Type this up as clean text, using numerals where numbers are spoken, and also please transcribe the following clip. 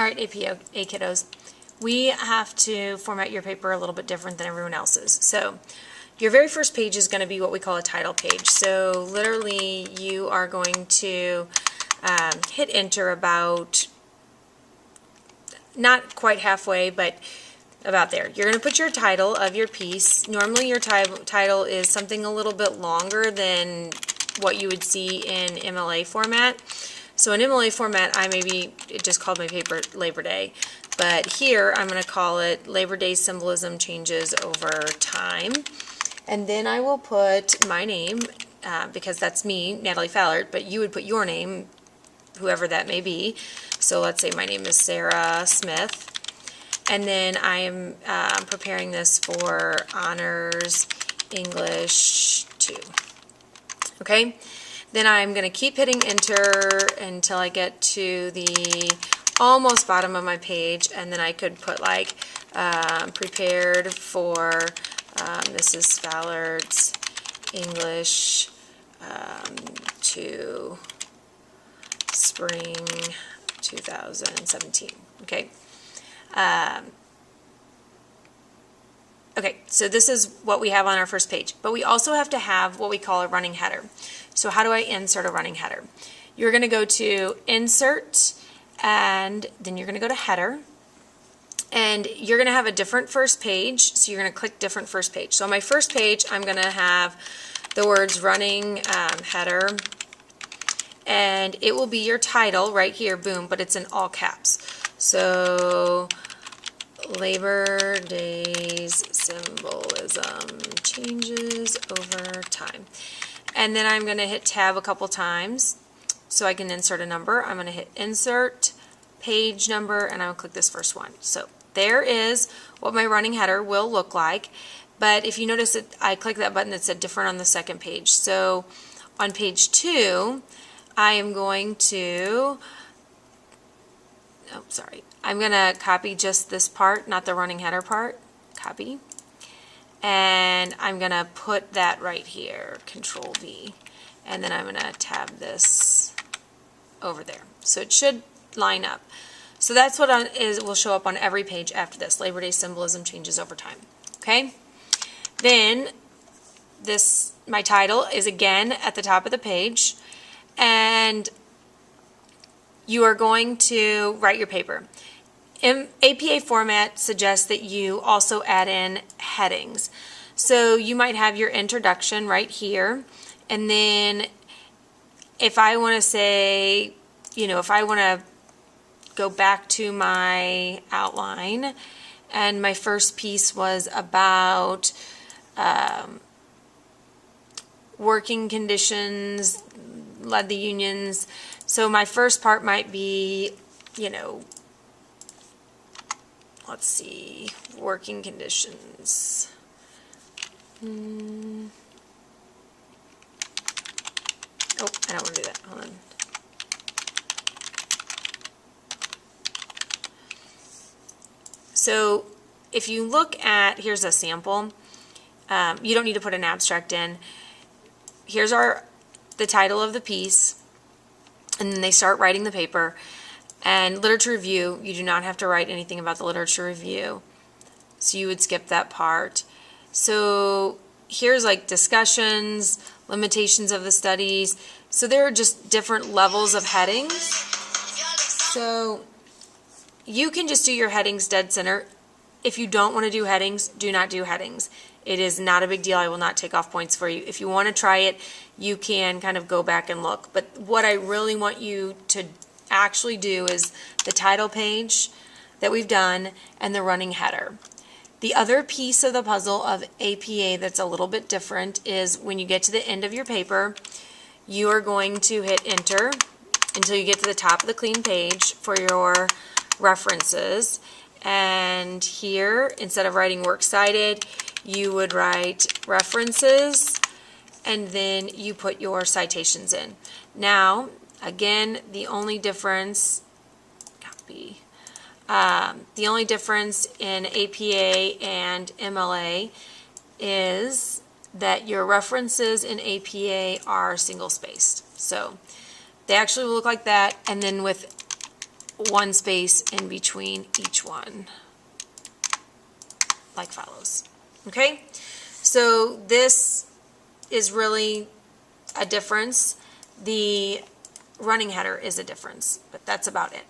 All right, APA kiddos, we have to format your paper a little bit different than everyone else's. So your very first page is going to be what we call a title page. So literally you are going to hit enter about, not quite halfway, but about there. You're going to put your title of your piece. Normally your title is something a little bit longer than what you would see in MLA format. So in MLA format, it just called my paper Labor Day, but here I'm going to call it Labor Day Symbolism Changes Over Time. And then I will put my name, because that's me, Natalie Fallert, but you would put your name, whoever that may be. So let's say my name is Sarah Smith. And then I am preparing this for Honors English 2. Okay? Then I'm going to keep hitting enter until I get to the almost bottom of my page, and then I could put like prepared for Mrs. Fallert's English 2 Spring 2017. Okay. Okay, so this is what we have on our first page, but we also have to have what we call a running header. So how do I insert a running header? You're going to go to Insert, and then you're going to go to Header, and you're going to have a different first page, so you're going to click different first page. So on my first page, I'm going to have the words running header, and it will be your title right here, boom, but it's in all caps. So Labor Day's Symbolism Changes Over Time. And then I'm going to hit tab a couple times so I can insert a number. I'm going to hit insert, page number, and I'll click this first one. So there is what my running header will look like. But if you notice that I click that button that said different on the second page. So on page 2, I am going to, I'm going to copy just this part, not the running header part. Copy. And I'm going to put that right here, Control V. And then I'm going to tab this over there. So it should line up. So that's what will show up on every page after this. Labor Day Symbolism Changes Over Time. Okay? Then my title is again at the top of the page. And you are going to write your paper. APA format suggests that you also add in headings. So you might have your introduction right here, and then if I want to say, if I want to go back to my outline, and my first piece was about working conditions, led the unions. So my first part might be, let's see, working conditions. Oh, I don't want to do that. Hold on. So if you look at, here's a sample. You don't need to put an abstract in. Here's the title of the piece, and then they start writing the paper. And literature review, you do not have to write anything about the literature review. So you would skip that part. So here's like discussions, limitations of the studies. So there are just different levels of headings. So you can just do your headings dead center. If you don't want to do headings, do not do headings. It is not a big deal. I will not take off points for you. If you want to try it, you can kind of go back and look. But what I really want you to actually do is the title page that we've done and the running header. The other piece of the puzzle of APA that's a little bit different is when you get to the end of your paper, you are going to hit enter until you get to the top of the clean page for your references. And here, instead of writing works cited, you would write references, and then you put your citations in. Now, again, the only difference, the only difference in APA and MLA is that your references in APA are single spaced. So they actually will look like that, and then with one space in between each one, like follows. Okay, so this is really a difference. The running header is a difference, but that's about it.